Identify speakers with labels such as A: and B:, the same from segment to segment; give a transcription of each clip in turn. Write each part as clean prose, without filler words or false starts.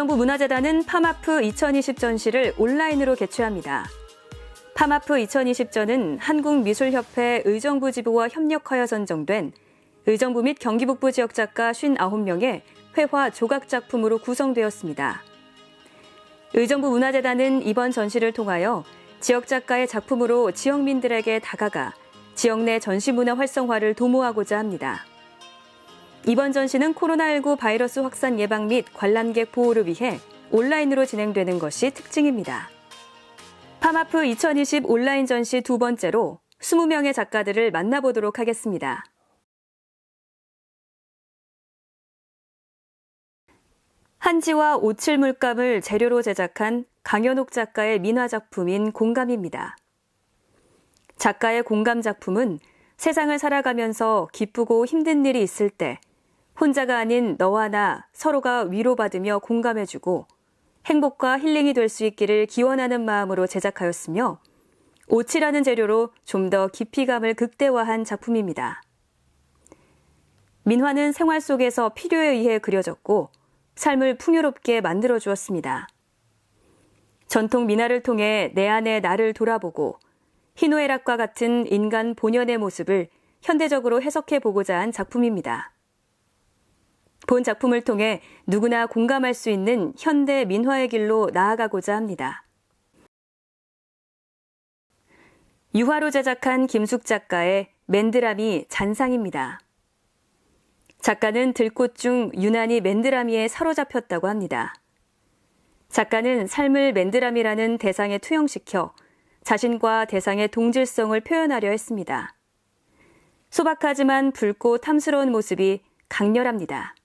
A: 의정부 문화재단은 팜아프 2020 전시를 온라인으로 개최합니다. 팜아프 2020전은 한국미술협회 의정부 지부와 협력하여 선정된 의정부 및 경기북부 지역 작가 59명의 회화 조각 작품으로 구성되었습니다. 의정부 문화재단은 이번 전시를 통하여 지역 작가의 작품으로 지역민들에게 다가가 지역 내 전시문화 활성화를 도모하고자 합니다. 이번 전시는 코로나19 바이러스 확산 예방 및 관람객 보호를 위해 온라인으로 진행되는 것이 특징입니다. 팜아프 2020 온라인 전시 두 번째로 20명의 작가들을 만나보도록 하겠습니다. 한지와 오칠 물감을 재료로 제작한 강현옥 작가의 민화 작품인 공감입니다. 작가의 공감 작품은 세상을 살아가면서 기쁘고 힘든 일이 있을 때 혼자가 아닌 너와 나 서로가 위로받으며 공감해주고 행복과 힐링이 될 수 있기를 기원하는 마음으로 제작하였으며 오칠하는 재료로 좀 더 깊이감을 극대화한 작품입니다. 민화는 생활 속에서 필요에 의해 그려졌고 삶을 풍요롭게 만들어 주었습니다. 전통 민화를 통해 내 안의 나를 돌아보고 희노애락과 같은 인간 본연의 모습을 현대적으로 해석해 보고자 한 작품입니다. 본 작품을 통해 누구나 공감할 수 있는 현대 민화의 길로 나아가고자 합니다. 유화로 제작한 김숙 작가의 맨드라미 잔상입니다. 작가는 들꽃 중 유난히 맨드라미에 사로잡혔다고 합니다. 작가는 삶을 맨드라미라는 대상에 투영시켜 자신과 대상의 동질성을 표현하려 했습니다. 소박하지만 붉고 탐스러운 모습이 강렬합니다.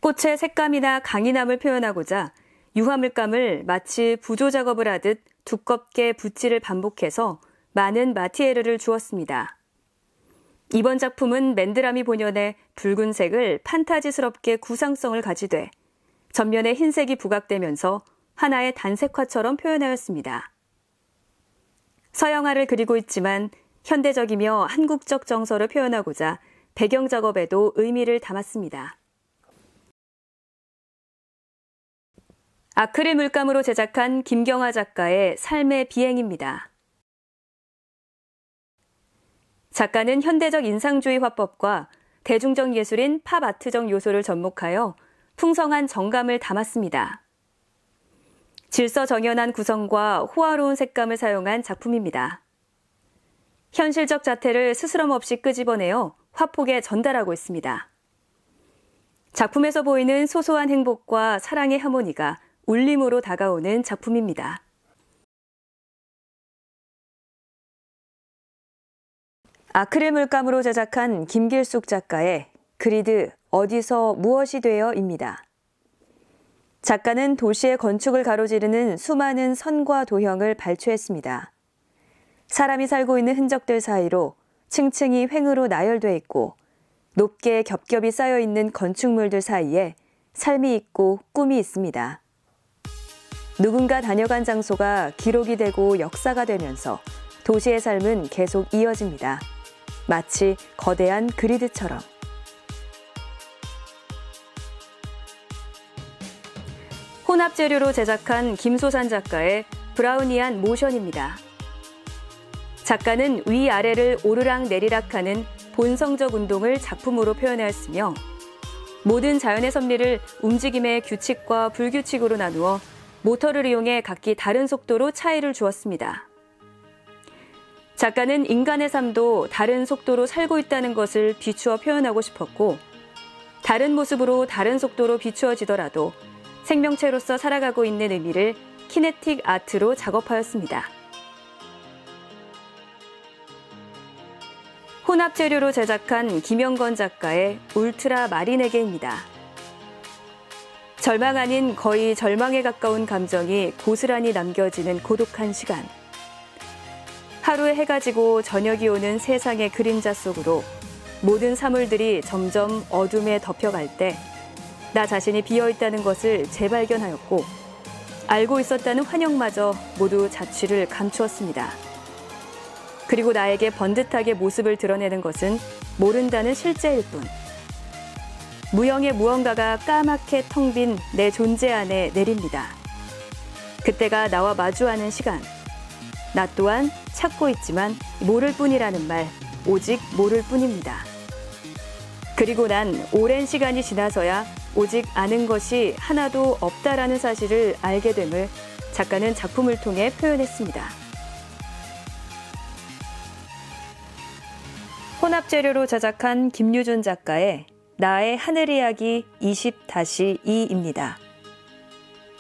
A: 꽃의 색감이나 강인함을 표현하고자 유화물감을 마치 부조 작업을 하듯 두껍게 붓질을 반복해서 많은 마티에르를 주었습니다. 이번 작품은 맨드라미 본연의 붉은색을 판타지스럽게 구상성을 가지되 전면에 흰색이 부각되면서 하나의 단색화처럼 표현하였습니다. 서양화를 그리고 있지만 현대적이며 한국적 정서를 표현하고자 배경 작업에도 의미를 담았습니다. 아크릴 물감으로 제작한 김경화 작가의 삶의 비행입니다. 작가는 현대적 인상주의 화법과 대중적 예술인 팝아트적 요소를 접목하여 풍성한 정감을 담았습니다. 질서정연한 구성과 호화로운 색감을 사용한 작품입니다. 현실적 자태를 스스럼 없이 끄집어내어 화폭에 전달하고 있습니다. 작품에서 보이는 소소한 행복과 사랑의 하모니가 울림으로 다가오는 작품입니다. 아크릴 물감으로 제작한 김길숙 작가의 그리드 어디서 무엇이 되어입니다. 작가는 도시의 건축을 가로지르는 수많은 선과 도형을 발췌했습니다. 사람이 살고 있는 흔적들 사이로 층층이 횡으로 나열돼 있고 높게 겹겹이 쌓여 있는 건축물들 사이에 삶이 있고 꿈이 있습니다. 누군가 다녀간 장소가 기록이 되고 역사가 되면서 도시의 삶은 계속 이어집니다. 마치 거대한 그리드처럼. 혼합 재료로 제작한 김소산 작가의 브라우니안 모션입니다. 작가는 위아래를 오르락 내리락하는 본성적 운동을 작품으로 표현하였으며 모든 자연의 섭리를 움직임의 규칙과 불규칙으로 나누어 모터를 이용해 각기 다른 속도로 차이를 주었습니다. 작가는 인간의 삶도 다른 속도로 살고 있다는 것을 비추어 표현하고 싶었고 다른 모습으로 다른 속도로 비추어지더라도 생명체로서 살아가고 있는 의미를 키네틱 아트로 작업하였습니다. 혼합 재료로 제작한 김영건 작가의 울트라 마리네게입니다. 절망 아닌 거의 절망에 가까운 감정이 고스란히 남겨지는 고독한 시간. 하루에 해가 지고 저녁이 오는 세상의 그림자 속으로 모든 사물들이 점점 어둠에 덮여갈 때 나 자신이 비어있다는 것을 재발견하였고 알고 있었다는 환영마저 모두 자취를 감추었습니다. 그리고 나에게 번듯하게 모습을 드러내는 것은 모른다는 실제일 뿐. 무형의 무언가가 까맣게 텅 빈 내 존재 안에 내립니다. 그때가 나와 마주하는 시간. 나 또한 찾고 있지만 모를 뿐이라는 말, 오직 모를 뿐입니다. 그리고 난 오랜 시간이 지나서야 오직 아는 것이 하나도 없다라는 사실을 알게 됨을 작가는 작품을 통해 표현했습니다. 혼합 재료로 제작한 김유준 작가의 나의 하늘 이야기 20-2입니다.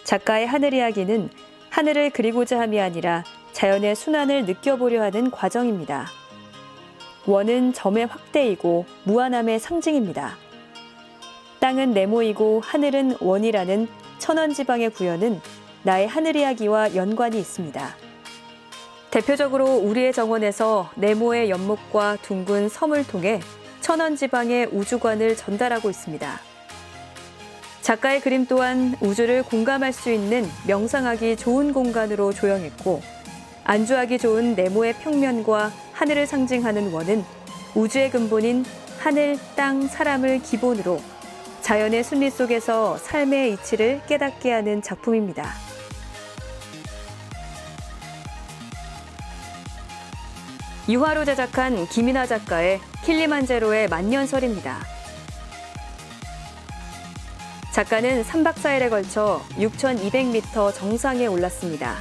A: 작가의 하늘 이야기는 하늘을 그리고자 함이 아니라 자연의 순환을 느껴보려 하는 과정입니다. 원은 점의 확대이고 무한함의 상징입니다. 땅은 네모이고 하늘은 원이라는 천원지방의 구현은 나의 하늘 이야기와 연관이 있습니다. 대표적으로 우리의 정원에서 네모의 연못과 둥근 섬을 통해 천원지방의 우주관을 전달하고 있습니다. 작가의 그림 또한 우주를 공감할 수 있는 명상하기 좋은 공간으로 조형했고, 안주하기 좋은 네모의 평면과 하늘을 상징하는 원은 우주의 근본인 하늘, 땅, 사람을 기본으로 자연의 순리 속에서 삶의 이치를 깨닫게 하는 작품입니다. 유화로 제작한 김이나 작가의 킬리만자로의 만년설입니다. 작가는 3박 4일에 걸쳐 6,200m 정상에 올랐습니다.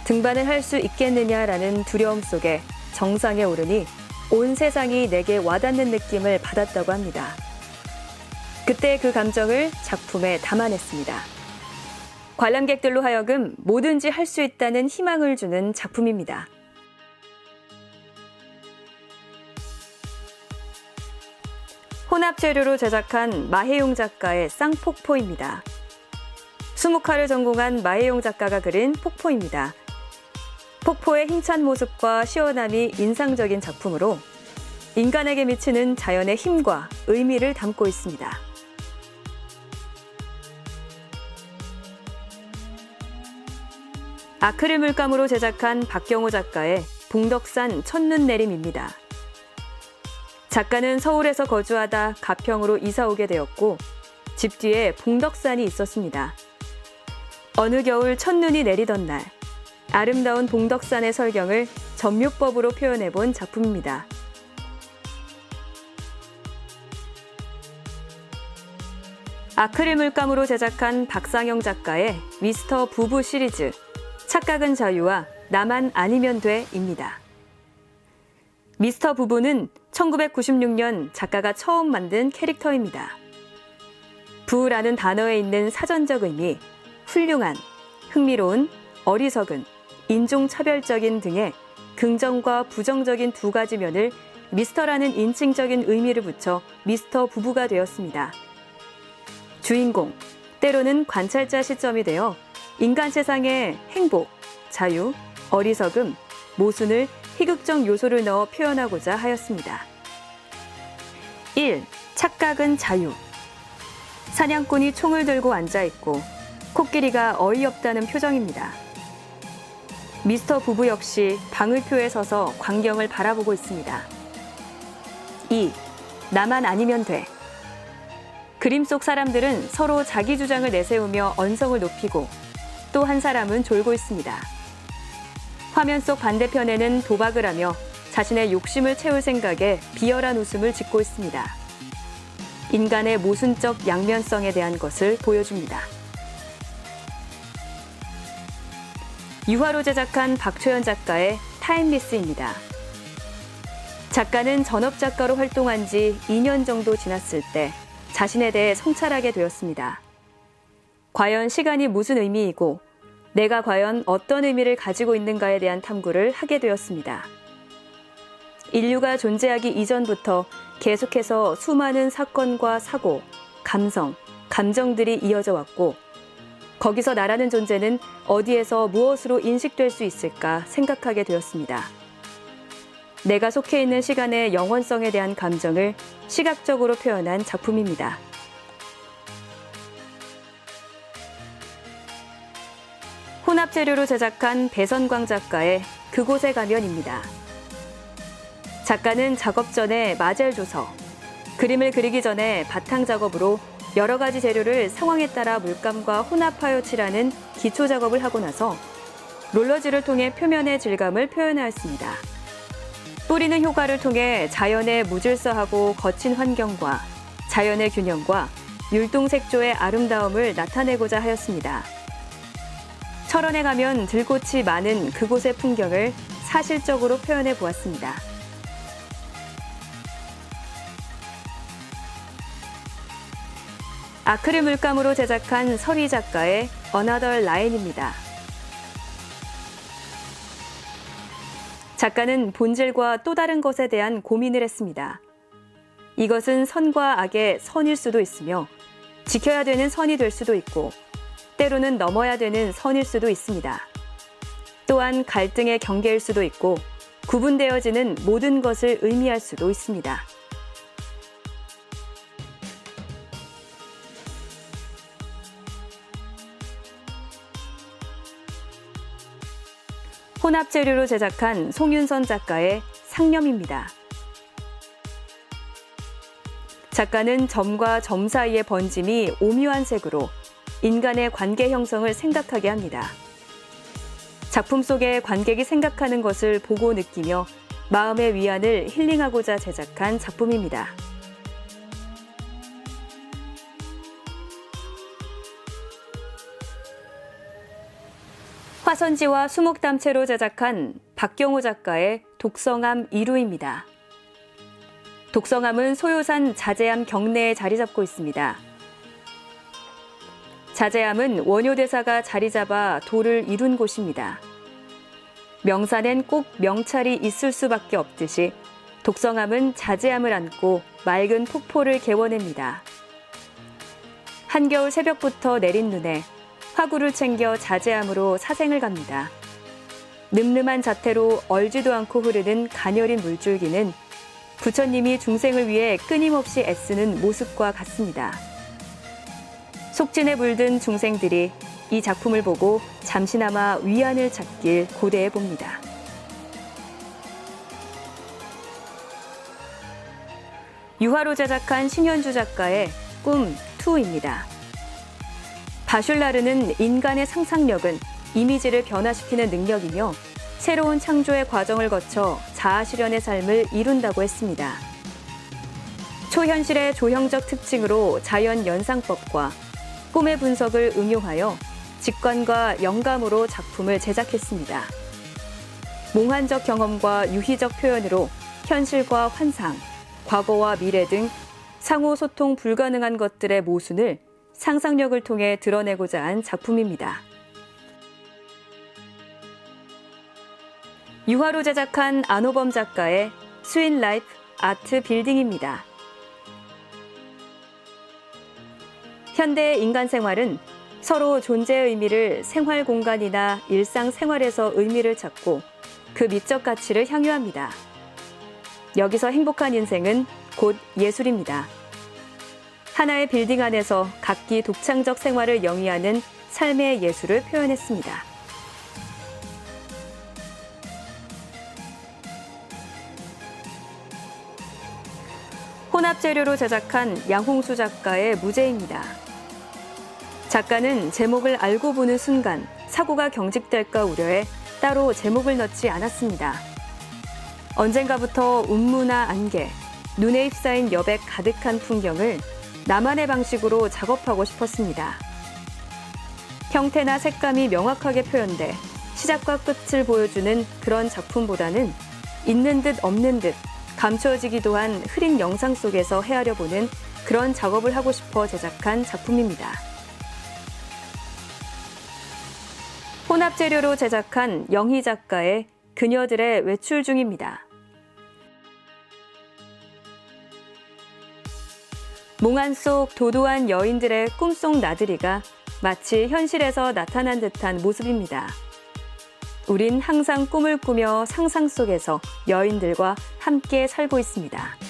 A: 등반을 할 수 있겠느냐라는 두려움 속에 정상에 오르니 온 세상이 내게 와닿는 느낌을 받았다고 합니다. 그때 그 감정을 작품에 담아냈습니다. 관람객들로 하여금 뭐든지 할 수 있다는 희망을 주는 작품입니다. 혼합 재료로 제작한 마혜용 작가의 쌍폭포입니다. 수묵화를 전공한 마혜용 작가가 그린 폭포입니다. 폭포의 힘찬 모습과 시원함이 인상적인 작품으로 인간에게 미치는 자연의 힘과 의미를 담고 있습니다. 아크릴 물감으로 제작한 박경호 작가의 봉덕산 첫눈 내림입니다. 작가는 서울에서 거주하다 가평으로 이사 오게 되었고 집 뒤에 봉덕산이 있었습니다. 어느 겨울 첫눈이 내리던 날, 아름다운 봉덕산의 설경을 점묘법으로 표현해본 작품입니다. 아크릴 물감으로 제작한 박상영 작가의 미스터 부부 시리즈 착각은 자유와 나만 아니면 돼입니다. 미스터 부부는 1996년 작가가 처음 만든 캐릭터입니다. 부라는 단어에 있는 사전적 의미, 훌륭한, 흥미로운, 어리석은, 인종차별적인 등의 긍정과 부정적인 두 가지 면을 미스터라는 인칭적인 의미를 붙여 미스터 부부가 되었습니다. 주인공, 때로는 관찰자 시점이 되어 인간 세상의 행복, 자유, 어리석음, 모순을 희극적 요소를 넣어 표현하고자 하였습니다. 1. 착각은 자유. 사냥꾼이 총을 들고 앉아있고 코끼리가 어이없다는 표정입니다. 미스터 부부 역시 방울표에 서서 광경을 바라보고 있습니다. 2. 나만 아니면 돼. 그림 속 사람들은 서로 자기 주장을 내세우며 언성을 높이고 또 한 사람은 졸고 있습니다. 화면 속 반대편에는 도박을 하며 자신의 욕심을 채울 생각에 비열한 웃음을 짓고 있습니다. 인간의 모순적 양면성에 대한 것을 보여줍니다. 유화로 제작한 박초연 작가의 타임리스입니다. 작가는 전업작가로 활동한 지 2년 정도 지났을 때 자신에 대해 성찰하게 되었습니다. 과연 시간이 무슨 의미이고 내가 과연 어떤 의미를 가지고 있는가에 대한 탐구를 하게 되었습니다. 인류가 존재하기 이전부터 계속해서 수많은 사건과 사고, 감성, 감정들이 이어져 왔고 거기서 나라는 존재는 어디에서 무엇으로 인식될 수 있을까 생각하게 되었습니다. 내가 속해 있는 시간의 영원성에 대한 감정을 시각적으로 표현한 작품입니다. 혼합 재료로 제작한 배선광 작가의 그곳에 가면입니다. 작가는 작업 전에 마젤 조서, 그림을 그리기 전에 바탕 작업으로 여러 가지 재료를 상황에 따라 물감과 혼합하여 칠하는 기초 작업을 하고 나서 롤러질을 통해 표면의 질감을 표현하였습니다. 뿌리는 효과를 통해 자연의 무질서하고 거친 환경과 자연의 균형과 율동색조의 아름다움을 나타내고자 하였습니다. 철원에 가면 들꽃이 많은 그곳의 풍경을 사실적으로 표현해 보았습니다. 아크릴 물감으로 제작한 서리 작가의 Another Line입니다. 작가는 본질과 또 다른 것에 대한 고민을 했습니다. 이것은 선과 악의 선일 수도 있으며 지켜야 되는 선이 될 수도 있고 때로는 넘어야 되는 선일 수도 있습니다. 또한 갈등의 경계일 수도 있고 구분되어지는 모든 것을 의미할 수도 있습니다. 혼합 재료로 제작한 송윤선 작가의 상념입니다. 작가는 점과 점 사이의 번짐이 오묘한 색으로 인간의 관계 형성을 생각하게 합니다. 작품 속에 관객이 생각하는 것을 보고 느끼며 마음의 위안을 힐링하고자 제작한 작품입니다. 화선지와 수목담채로 제작한 박경호 작가의 독성암 2루입니다. 독성암은 소요산 자제암 경내에 자리 잡고 있습니다. 자제암은 원효대사가 자리 잡아 도를 이룬 곳입니다. 명산엔 꼭 명찰이 있을 수밖에 없듯이 독성암은 자제암을 안고 맑은 폭포를 개워냅니다. 한겨울 새벽부터 내린 눈에 화구를 챙겨 자제암으로 사생을 갑니다. 늠름한 자태로 얼지도 않고 흐르는 가녀린 물줄기는 부처님이 중생을 위해 끊임없이 애쓰는 모습과 같습니다. 속진에 물든 중생들이 이 작품을 보고 잠시나마 위안을 찾길 고대해 봅니다. 유화로 제작한 신현주 작가의 꿈2입니다. 바슐라르는 인간의 상상력은 이미지를 변화시키는 능력이며 새로운 창조의 과정을 거쳐 자아실현의 삶을 이룬다고 했습니다. 초현실의 조형적 특징으로 자연 연상법과 꿈의 분석을 응용하여 직관과 영감으로 작품을 제작했습니다. 몽환적 경험과 유희적 표현으로 현실과 환상, 과거와 미래 등 상호 소통 불가능한 것들의 모순을 상상력을 통해 드러내고자 한 작품입니다. 유화로 제작한 안호범 작가의 스윗 라이프 아트 빌딩입니다. 현대의 인간 생활은 서로 존재의 의미를 생활 공간이나 일상 생활에서 의미를 찾고 그 미적 가치를 향유합니다. 여기서 행복한 인생은 곧 예술입니다. 하나의 빌딩 안에서 각기 독창적 생활을 영위하는 삶의 예술을 표현했습니다. 혼합 재료로 제작한 양홍수 작가의 무제입니다. 작가는 제목을 알고 보는 순간 사고가 경직될까 우려해 따로 제목을 넣지 않았습니다. 언젠가부터 운무나 안개, 눈에 휩싸인 여백 가득한 풍경을 나만의 방식으로 작업하고 싶었습니다. 형태나 색감이 명확하게 표현돼 시작과 끝을 보여주는 그런 작품보다는 있는 듯 없는 듯 감춰지기도 한 흐린 영상 속에서 헤아려 보는 그런 작업을 하고 싶어 제작한 작품입니다. 혼합 재료로 제작한 영희 작가의 그녀들의 외출 중입니다. 몽환 속 도도한 여인들의 꿈속 나들이가 마치 현실에서 나타난 듯한 모습입니다. 우린 항상 꿈을 꾸며 상상 속에서 여인들과 함께 살고 있습니다.